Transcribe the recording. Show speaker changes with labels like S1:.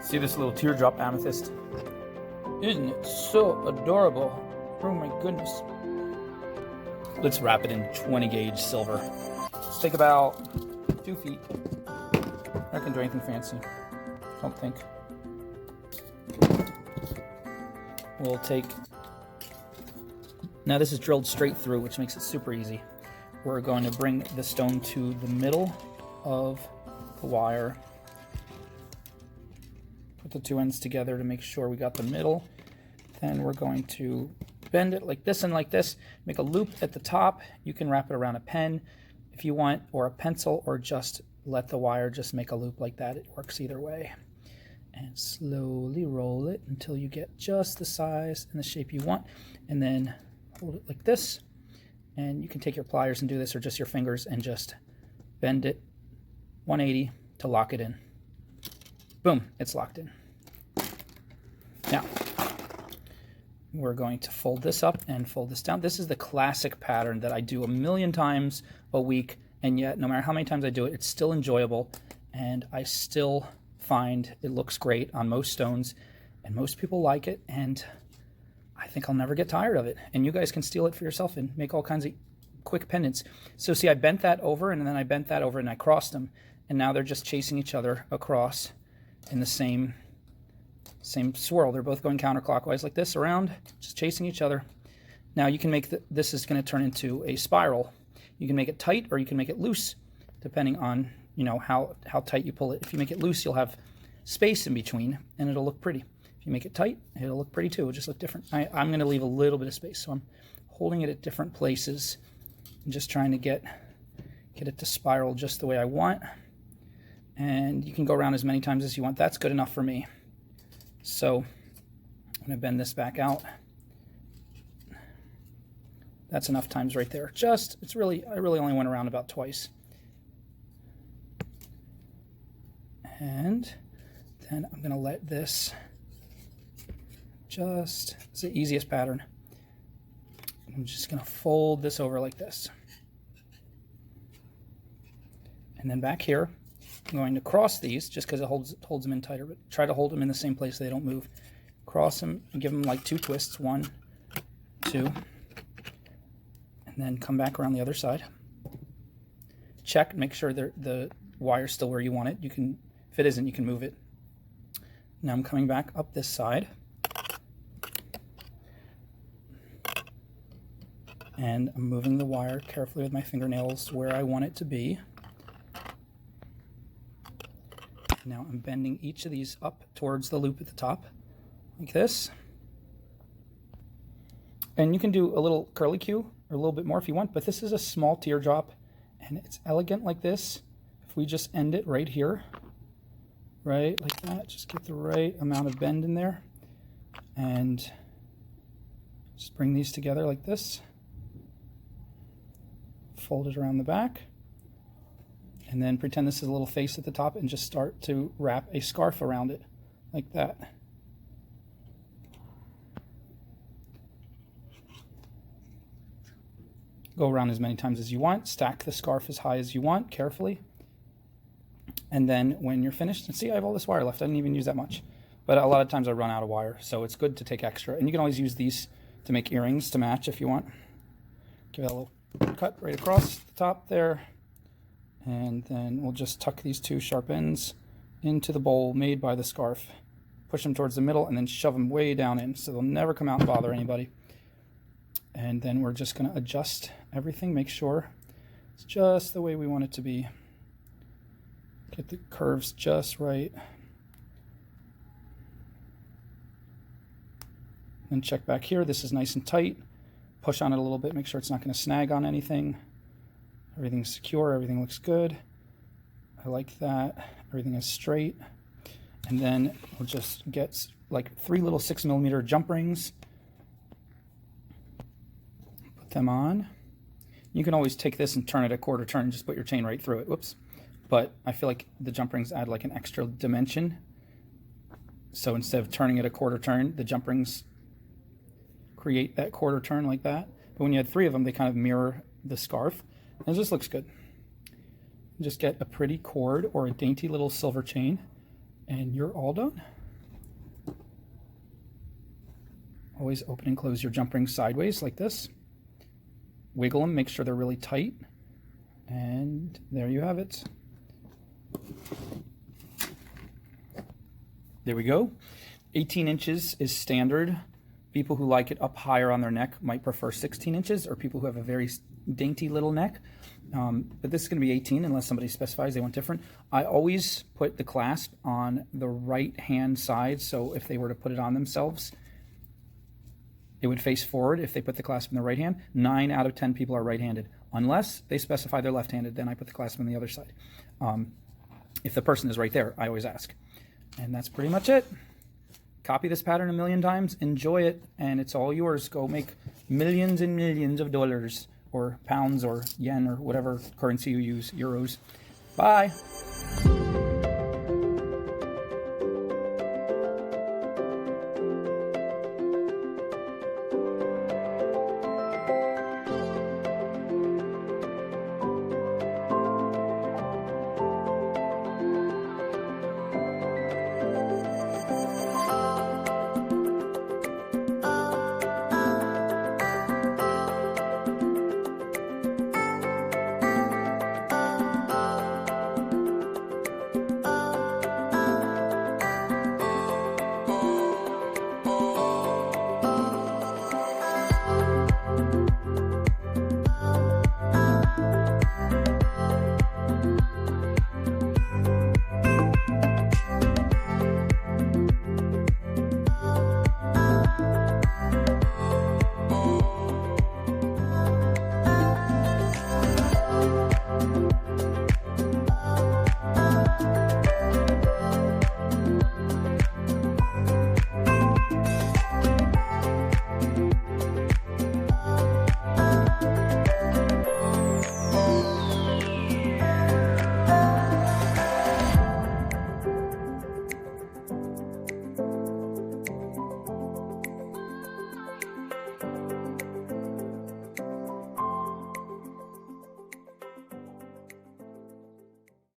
S1: See this little teardrop amethyst? Isn't it so adorable? Oh my goodness. Let's wrap it in 20 gauge silver. Let's take about 2 feet. I'm not gonna do anything fancy. Don't think. We'll take, now this is drilled straight through, which makes it super easy. We're going to bring the stone to the middle of the wire. Put the two ends together to make sure we got the middle. Then we're going to bend it like this and like this. Make a loop at the top. You can wrap it around a pen if you want, or a pencil, or just let the wire just make a loop like that. It works either way. And slowly roll it until you get just the size and the shape you want. And then hold it like this. And you can take your pliers and do this, or just your fingers, and just bend it 180 to lock it in. Boom, it's locked in. Now, we're going to fold this up and fold this down. This is the classic pattern that I do a million times a week, and yet no matter how many times I do it, it's still enjoyable, and I still find it looks great on most stones, and most people like it, and I think I'll never get tired of it. And you guys can steal it for yourself and make all kinds of quick pendants. So see, I bent that over, and then I bent that over, and I crossed them, and now they're just chasing each other across in the same swirl. They're both going counterclockwise like this, around, just chasing each other. Now you can make this is going to turn into a spiral. You can make it tight, or you can make it loose, depending on, you know, how tight you pull it. If you make it loose, you'll have space in between, and it'll look pretty. If you make it tight, it'll look pretty too. It'll just look different. I'm going to leave a little bit of space, so I'm holding it at different places and just trying to get it to spiral just the way I want. And you can go around as many times as you want. That's good enough for me. So I'm going to bend this back out. That's enough times right there. I really only went around about twice. And then I'm going to let this it's the easiest pattern. I'm just going to fold this over like this. And then back here, I'm going to cross these just because it holds them in tighter, but try to hold them in the same place so they don't move. Cross them and give them like 2 twists, 1, 2, and then come back around the other side. Check, make sure the wire's still where you want it. If it isn't, you can move it. Now I'm coming back up this side. And I'm moving the wire carefully with my fingernails where I want it to be. Now I'm bending each of these up towards the loop at the top, like this. And you can do a little curlicue, or a little bit more if you want, but this is a small teardrop, and it's elegant like this. If we just end it right here, right, like that, just get the right amount of bend in there, and just bring these together like this. Fold it around the back, and then pretend this is a little face at the top, and just start to wrap a scarf around it like that. Go around as many times as you want. Stack the scarf as high as you want, carefully. And then when you're finished, and see, I have all this wire left. I didn't even use that much, but a lot of times I run out of wire, so it's good to take extra. And you can always use these to make earrings to match if you want. Give it a little cut right across the top there, and then we'll just tuck these 2 sharp ends into the bowl made by the scarf. Push them towards the middle, and then shove them way down in, so they'll never come out and bother anybody. And then we're just going to adjust everything, make sure it's just the way we want it to be. Get the curves just right. Then check back here. This is nice and tight. Push on it a little bit, make sure it's not going to snag on anything. Everything's secure, everything looks good. I like that. Everything is straight. And then we'll just get like 3 little 6mm jump rings. Put them on. You can always take this and turn it a quarter turn and just put your chain right through it. Whoops. But I feel like the jump rings add like an extra dimension. So instead of turning it a quarter turn, the jump rings create that quarter turn like that. But when you had 3 of them, they kind of mirror the scarf. And it just looks good. Just get a pretty cord or a dainty little silver chain, and you're all done. Always open and close your jump rings sideways like this. Wiggle them, make sure they're really tight. And there you have it. There we go. 18 inches is standard. People who like it up higher on their neck might prefer 16 inches, or people who have a very dainty little neck. But this is going to be 18 unless somebody specifies they want different. I always put the clasp on the right hand side, so if they were to put it on themselves, it would face forward if they put the clasp in the right hand. 9 out of 10 people are right-handed. Unless they specify they're left-handed, then I put the clasp on the other side. If the person is right there, I always ask. And that's pretty much it. Copy this pattern a million times, enjoy it, and it's all yours. Go make millions and millions of dollars, or pounds, or yen, or whatever currency you use, euros. Bye.